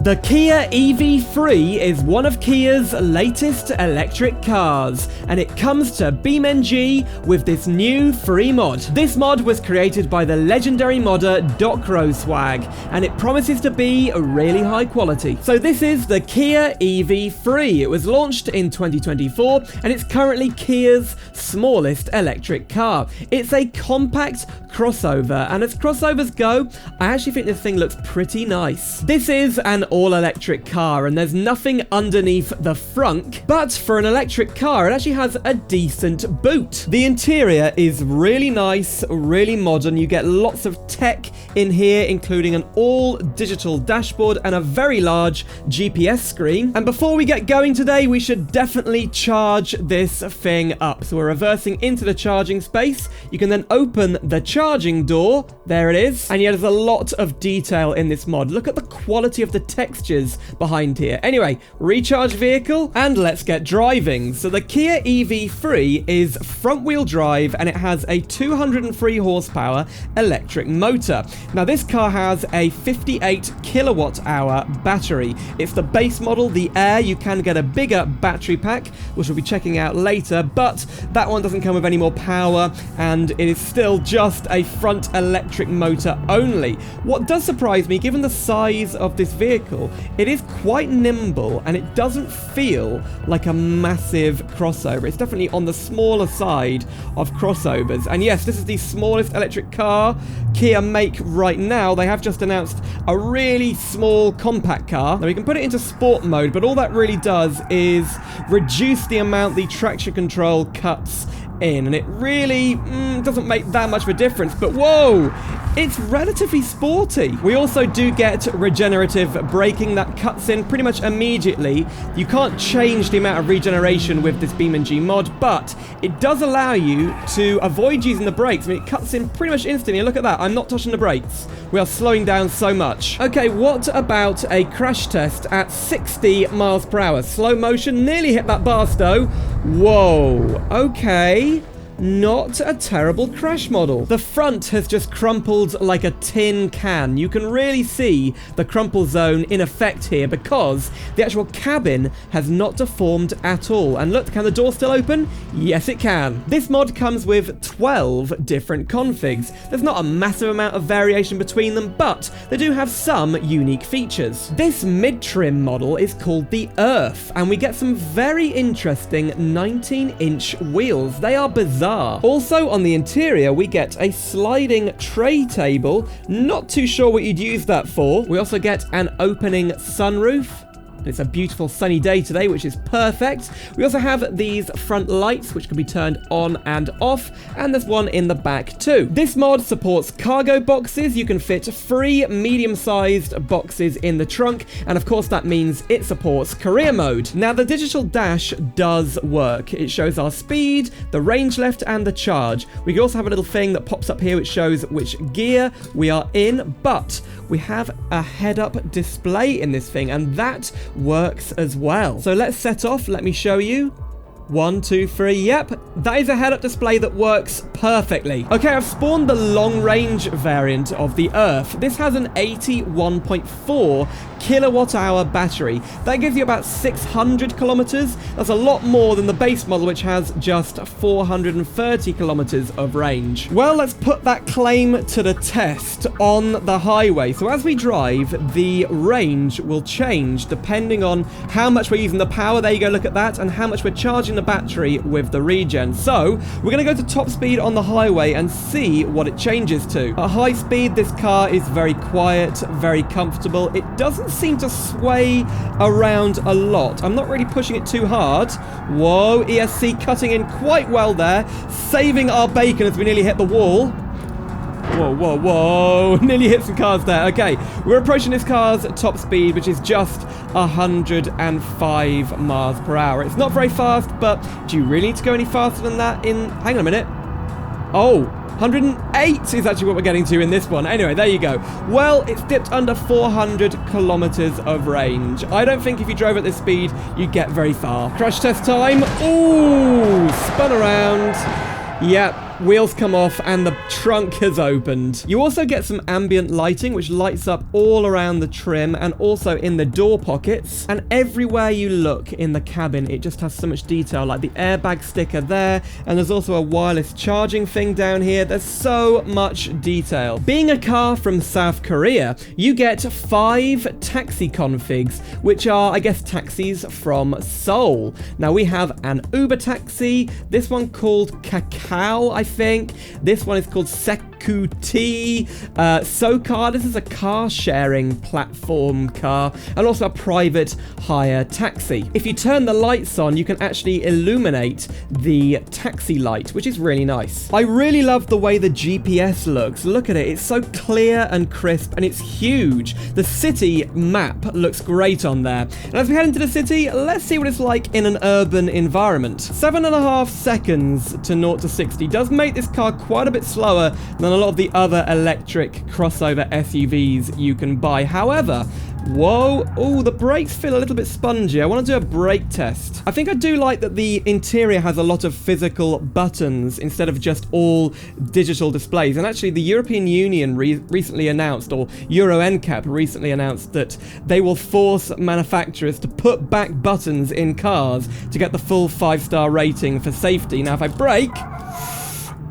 The Kia EV3 is one of Kia's latest electric cars, and it comes to BeamNG with this new free mod. This mod was created by the legendary modder Docroswagge, and it promises to be really high quality. So this is the Kia EV3. It was launched in 2024, and it's currently Kia's smallest electric car. It's a compact crossover, and as crossovers go, I actually think this thing looks pretty nice. This is an all-electric car, and there's nothing underneath the frunk, but for an electric car, it actually has a decent boot. The interior is really nice, really modern. You get lots of tech in here, including an all-digital dashboard and a very large GPS screen. And before we get going today, we should definitely charge this thing up. So we're reversing into the charging space. You can then open the charging door. There it is. And yeah, there's a lot of detail in this mod. Look at the quality of the textures behind here. Anyway, recharge vehicle, and let's get driving. So the Kia EV3 is front-wheel drive, and it has a 203 horsepower electric motor. Now, this car has a 58 kilowatt hour battery. It's the base model, the Air. You can get a bigger battery pack, which we'll be checking out later, but that one doesn't come with any more power, and it is still just a front electric motor only. What does surprise me, given the size of this vehicle, it is quite nimble, and it doesn't feel like a massive crossover. It's definitely on the smaller side of crossovers. And yes, this is the smallest electric car Kia make right now. They have just announced a really small compact car. Now, we can put it into sport mode, but all that really does is reduce the amount the traction control cuts in, and it really doesn't make that much of a difference. But whoa, it's relatively sporty. We also do get regenerative braking that cuts in pretty much immediately. You can't change the amount of regeneration with this BeamNG mod, but it does allow you to avoid using the brakes. I mean, it cuts in pretty much instantly. Look at that, I'm not touching the brakes. We are slowing down so much. Okay, what about a crash test at 60 miles per hour? Slow motion, nearly hit that bar stow. Whoa, okay. Not a terrible crash model. The front has just crumpled like a tin can. You can really see the crumple zone in effect here because the actual cabin has not deformed at all. And look, can the door still open? Yes, it can. This mod comes with 12 different configs. There's not a massive amount of variation between them, but they do have some unique features. This mid-trim model is called the Earth, and we get some very interesting 19-inch wheels. They are bizarre. Also, on the interior, we get a sliding tray table. Not too sure what you'd use that for. We also get an opening sunroof. It's a beautiful sunny day today, which is perfect. We also have these front lights, which can be turned on and off, and there's one in the back too. This mod supports cargo boxes. You can fit 3 medium-sized boxes in the trunk, and of course that means it supports career mode. Now, the digital dash does work. It shows our speed, the range left, and the charge. We can also have a little thing that pops up here which shows which gear we are in, but we have a head-up display in this thing, and that works as well. So let's set off. Let me show you. 1, 2, 3. Yep, that is a head-up display that works perfectly. Okay, I've spawned the long-range variant of the Earth. This has an 81.4 kilowatt-hour battery. That gives you about 600 kilometers. That's a lot more than the base model, which has just 430 kilometers of range. Well, let's put that claim to the test on the highway. So as we drive, the range will change depending on how much we're using the power. There you go, look at that, and how much we're charging the battery with the regen. So we're going to go to top speed on the highway and see what it changes to. At high speed, this car is very quiet, very comfortable. It doesn't seem to sway around a lot. I'm not really pushing it too hard. Whoa, ESC cutting in quite well there, saving our bacon as we nearly hit the wall. Whoa, whoa, whoa. Nearly hit some cars there. Okay, we're approaching this car's top speed, which is just 105 miles per hour. It's not very fast, but do you really need to go any faster than that in... Hang on a minute. Oh, 108 is actually what we're getting to in this one. Anyway, there you go. Well, it's dipped under 400 kilometers of range. I don't think if you drove at this speed, you'd get very far. Crash test time. Ooh, spun around. Yep. wheels come off, and the trunk has opened. You also get some ambient lighting, which lights up all around the trim and also in the door pockets. And everywhere you look in the cabin, it just has so much detail, like the airbag sticker there, and there's also a wireless charging thing down here. There's so much detail. Being a car from South Korea, you get 5 taxi configs, which are, I guess, taxis from Seoul. Now, we have an Uber taxi, this one called Kakao, I think. This one is called Sekuti. SoCar, this is a car-sharing platform car, and also a private hire taxi. If you turn the lights on, you can actually illuminate the taxi light, which is really nice. I really love the way the GPS looks. Look at it. It's so clear and crisp, and it's huge. The city map looks great on there. And as we head into the city, let's see what it's like in an urban environment. 7.5 seconds to 0 to 60 does make this car quite a bit slower than a lot of the other electric crossover SUVs you can buy. However, whoa, oh, the brakes feel a little bit spongy. I want to do a brake test. I think I do like that the interior has a lot of physical buttons instead of just all digital displays. And actually, the European Union recently announced, or Euro NCAP recently announced, that they will force manufacturers to put back buttons in cars to get the full 5-star rating for safety. Now, if I brake...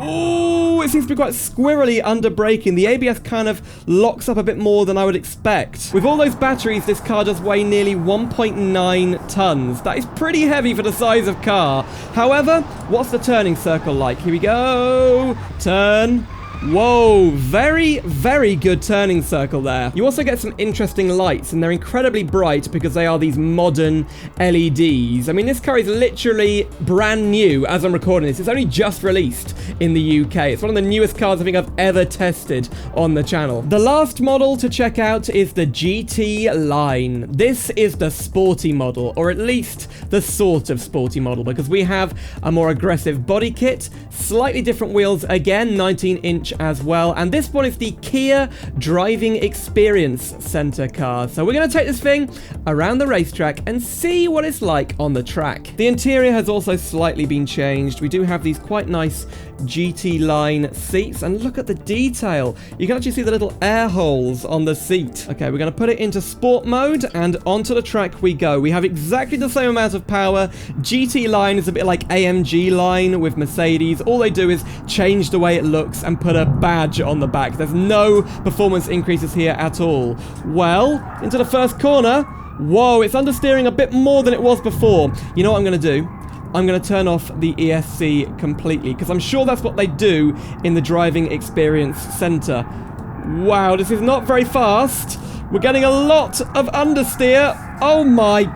oh, it seems to be quite squirrely under braking. The ABS kind of locks up a bit more than I would expect. With all those batteries, this car does weigh nearly 1.9 tons. That is pretty heavy for the size of car. However, what's the turning circle like? Here we go. Turn. Whoa, very, very good turning circle there. You also get some interesting lights, and they're incredibly bright because they are these modern LEDs. I mean, this car is literally brand new as I'm recording this. It's only just released in the UK. It's one of the newest cars I think I've ever tested on the channel. The last model to check out is the GT line. This is the sporty model, or at least the sort of sporty model, because we have a more aggressive body kit, slightly different wheels again, 19-inch as well, and this one is the Kia Driving Experience Center car. So we're going to take this thing around the racetrack and see what it's like on the track. The interior has also slightly been changed. We do have these quite nice GT line seats, and look at the detail. You can actually see the little air holes on the seat. Okay, we're going to put it into sport mode, and onto the track we go. We have exactly the same amount of power. GT line is a bit like AMG line with Mercedes. All they do is change the way it looks and put a badge on the back. There's no performance increases here at all. Well, into the first corner. Whoa, it's understeering a bit more than it was before. You know what I'm going to do? I'm going to turn off the ESC completely, because I'm sure that's what they do in the Driving Experience Center. Wow, this is not very fast. We're getting a lot of understeer. Oh my god.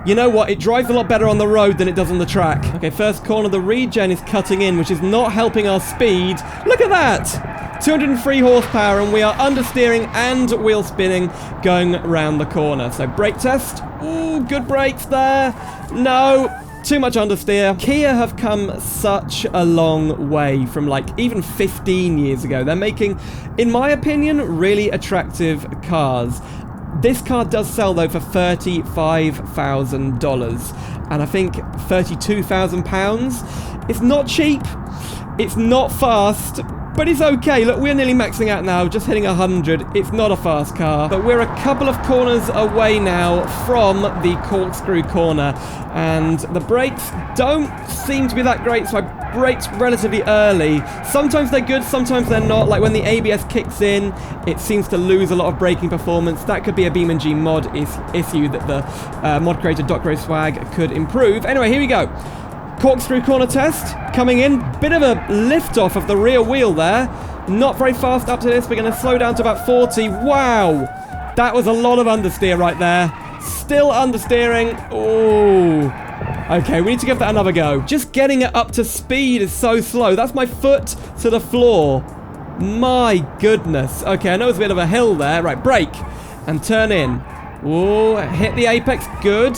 You know what? It drives a lot better on the road than it does on the track. Okay, first corner, the regen is cutting in, which is not helping our speed. Look at that! 203 horsepower, and we are understeering and wheel spinning going around the corner. So brake test. Ooh, good brakes there. No. Too much understeer. Kia have come such a long way from like even 15 years ago. They're making, in my opinion, really attractive cars. This car does sell though for $35,000, and I think £32,000. It's not cheap. It's not fast. But it's okay. Look, we're nearly maxing out now, just hitting 100. It's not a fast car. But we're a couple of corners away now from the corkscrew corner. And the brakes don't seem to be that great, so I braked relatively early. Sometimes they're good, sometimes they're not. Like when the ABS kicks in, it seems to lose a lot of braking performance. That could be a BeamNG mod issue that the mod creator Docroswagge could improve. Anyway, here we go. Corkscrew corner test coming in. Bit of a lift off of the rear wheel there. Not very fast up to this. We're going to slow down to about 40. Wow. That was a lot of understeer right there. Still understeering. Oh. Okay, we need to give that another go. Just getting it up to speed is so slow. That's my foot to the floor. My goodness. Okay, I know it's a bit of a hill there. Right, brake and turn in. Oh, hit the apex. Good.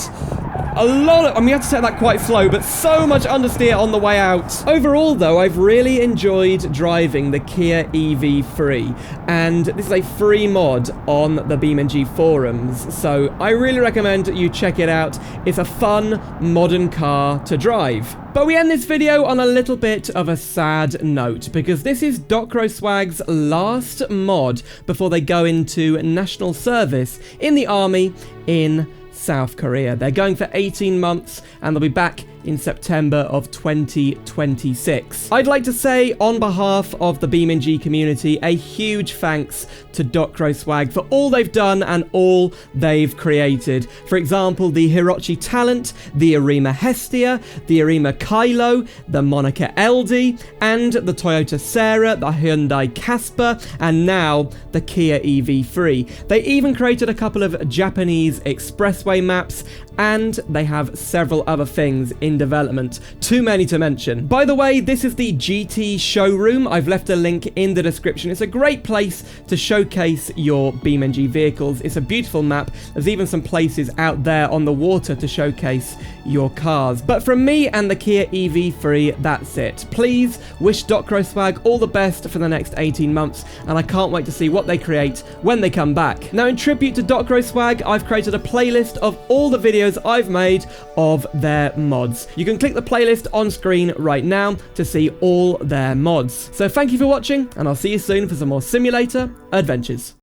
a lot of, I mean, you have to set that quite slow, but so much understeer on the way out. Overall, though, I've really enjoyed driving the Kia EV3, and this is a free mod on the BeamNG forums, so I really recommend you check it out. It's a fun, modern car to drive. But we end this video on a little bit of a sad note, because this is Docroswagge's last mod before they go into national service in the army in South Korea. They're going for 18 months and they'll be back in September of 2026. I'd like to say on behalf of the BeamNG community a huge thanks to Docroswagge for all they've done and all they've created. For example, the Hirochi Talent, the Arima Hestia, the Arima Kylo, the Monica LD, and the Toyota Sarah, the Hyundai Casper, and now the Kia EV3. They even created a couple of Japanese expressway maps, and they have several other things in development. Too many to mention. By the way, this is the GT showroom. I've left a link in the description. It's a great place to showcase your BeamNG vehicles. It's a beautiful map. There's even some places out there on the water to showcase your cars. But from me and the Kia EV3, that's it. Please wish Docroswagge all the best for the next 18 months, and I can't wait to see what they create when they come back. Now, in tribute to Docroswagge, I've created a playlist of all the videos I've made of their mods. You can click the playlist on screen right now to see all their mods. So thank you for watching, and I'll see you soon for some more simulator adventures.